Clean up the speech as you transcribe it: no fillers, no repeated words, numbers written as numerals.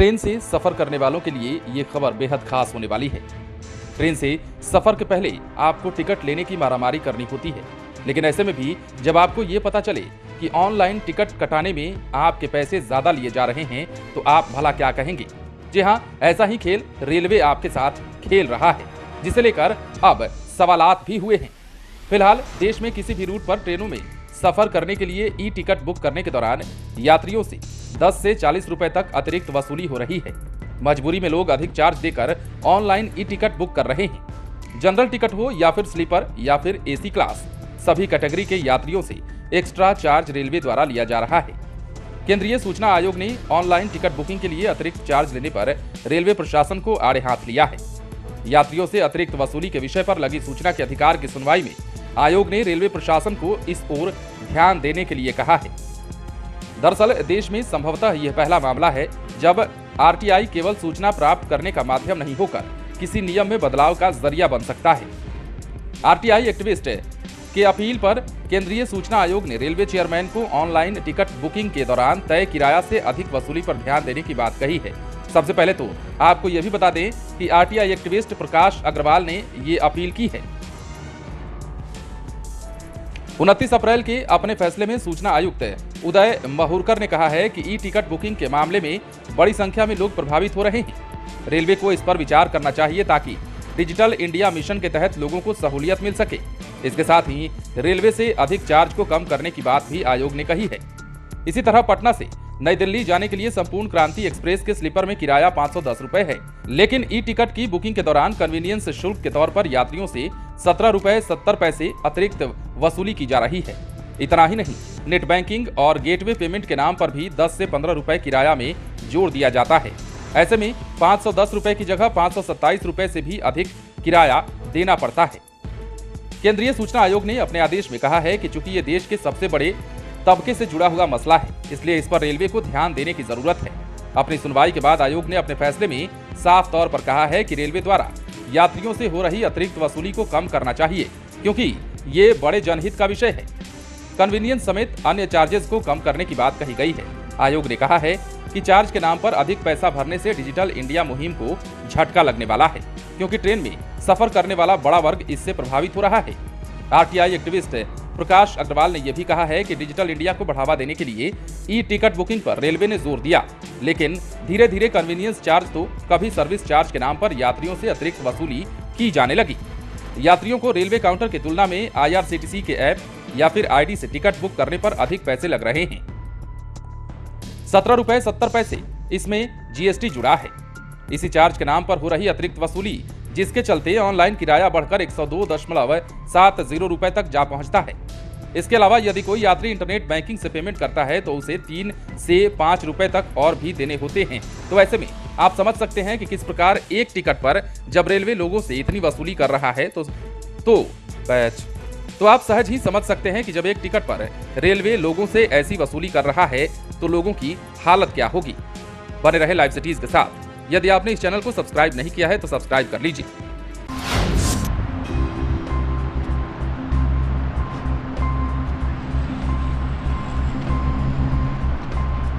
Train से सफर करने वालों के लिए ये खबर बेहद खास होने वाली है। ट्रेन से सफर के पहले आपको टिकट लेने की मारामारी करनी होती है, लेकिन ऐसे में भी जब आपको ये पता चले कि ऑनलाइन टिकट कटाने में आपके पैसे ज्यादा लिए जा रहे हैं तो आप भला क्या कहेंगे। जी हाँ, ऐसा ही खेल रेलवे आपके साथ खेल रहा है, जिसे लेकर अब सवालात भी हुए हैं। फिलहाल देश में किसी भी रूट पर ट्रेनों में सफर करने के लिए ई टिकट बुक करने के दौरान यात्रियों से 10 से 40 रुपए तक अतिरिक्त वसूली हो रही है। मजबूरी में लोग अधिक चार्ज देकर ऑनलाइन ई टिकट बुक कर रहे हैं। जनरल टिकट हो या फिर स्लीपर या फिर एसी क्लास, सभी कैटेगरी के यात्रियों से एक्स्ट्रा चार्ज रेलवे द्वारा लिया जा रहा है। केंद्रीय सूचना आयोग ने ऑनलाइन टिकट बुकिंग के लिए अतिरिक्त चार्ज लेने पर रेलवे प्रशासन को आड़े हाथ लिया है। यात्रियों से अतिरिक्त वसूली के विषय पर लगी सूचना के अधिकार की सुनवाई में आयोग ने रेलवे प्रशासन को इस ओर ध्यान देने के लिए कहा है। दरअसल देश में संभवतः यह पहला मामला है जब आरटीआई केवल सूचना प्राप्त करने का माध्यम नहीं होकर किसी नियम में बदलाव का जरिया बन सकता है। आरटीआई एक्टिविस्ट के अपील पर केंद्रीय सूचना आयोग ने रेलवे चेयरमैन को ऑनलाइन टिकट बुकिंग के दौरान तय किराया से अधिक वसूली पर ध्यान देने की बात कही है। सबसे पहले तो आपको यह भी बता दें कि आरटीआई एक्टिविस्ट प्रकाश अग्रवाल ने ये अपील की है। 29 अप्रैल के अपने फैसले में सूचना आयुक्त उदय महुरकर ने कहा है कि ई टिकट बुकिंग के मामले में बड़ी संख्या में लोग प्रभावित हो रहे हैं। रेलवे को इस पर विचार करना चाहिए ताकि डिजिटल इंडिया मिशन के तहत लोगों को सहूलियत मिल सके। इसके साथ ही रेलवे से अधिक चार्ज को कम करने की बात भी आयोग ने कही है। इसी तरह पटना से नई दिल्ली जाने के लिए संपूर्ण क्रांति एक्सप्रेस के स्लीपर में किराया 510 रुपए है, लेकिन ई टिकट की बुकिंग के दौरान कन्वीनियंस शुल्क के तौर पर यात्रियों से 17 रुपए 70 पैसे अतिरिक्त वसूली की जा रही है। इतना ही नहीं, नेट बैंकिंग और गेटवे पेमेंट के नाम पर भी 10 से 15 रुपए किराया में जोड़ दिया जाता है। ऐसे में 510 रुपए की जगह 527 रुपए से भी अधिक किराया देना पड़ता है। केंद्रीय सूचना आयोग ने अपने आदेश में कहा है कि चूंकि ये देश के सबसे बड़े तबके से जुड़ा हुआ मसला है, इसलिए इस पर रेलवे को ध्यान देने की जरूरत है। अपनी सुनवाई के बाद आयोग ने अपने फैसले में साफ तौर पर कहा है कि रेलवे द्वारा यात्रियों से हो रही अतिरिक्त वसूली को कम करना चाहिए, क्योंकि ये बड़े जनहित का विषय है। कन्वीनियंस समेत अन्य चार्जेस को कम करने की बात कही गई है। आयोग ने कहा है कि चार्ज के नाम पर अधिक पैसा भरने से डिजिटल इंडिया मुहिम को झटका लगने वाला है, क्योंकि ट्रेन में सफर करने वाला बड़ा वर्ग इससे प्रभावित हो रहा है। आरटीआई एक्टिविस्ट प्रकाश अग्रवाल ने यह भी कहा है कि डिजिटल इंडिया को बढ़ावा देने के लिए ई टिकट बुकिंग पर रेलवे ने जोर दिया, लेकिन धीरे धीरे कन्वीनियंस चार्ज तो कभी सर्विस चार्ज के नाम पर यात्रियों से अतिरिक्त वसूली की जाने लगी। यात्रियों को रेलवे काउंटर की तुलना में आईआरसीटीसी के ऐप या फिर आईडी से टिकट बुक करने पर अधिक पैसे लग रहे हैं। 17 रुपए 70 पैसे इसमें जीएसटी जुड़ा है। इसी चार्ज के नाम पर हो रही अतिरिक्त वसूली, जिसके चलते ऑनलाइन किराया बढ़कर 102.70 रुपए तक जा पहुंचता है। इसके अलावा यदि कोई यात्री इंटरनेट बैंकिंग से पेमेंट करता है तो उसे 3 से 5 रुपए तक और भी देने होते हैं। तो ऐसे में आप समझ सकते हैं कि किस प्रकार एक टिकट पर जब रेलवे लोगों से इतनी वसूली कर रहा है तो आप सहज ही समझ सकते हैं कि जब एक टिकट पर रेलवे लोगों से ऐसी वसूली कर रहा है तो लोगों की हालत क्या होगी। बने रहे लाइव सिटीज के साथ। यदि आपने इस चैनल को सब्सक्राइब नहीं किया है तो सब्सक्राइब कर लीजिए।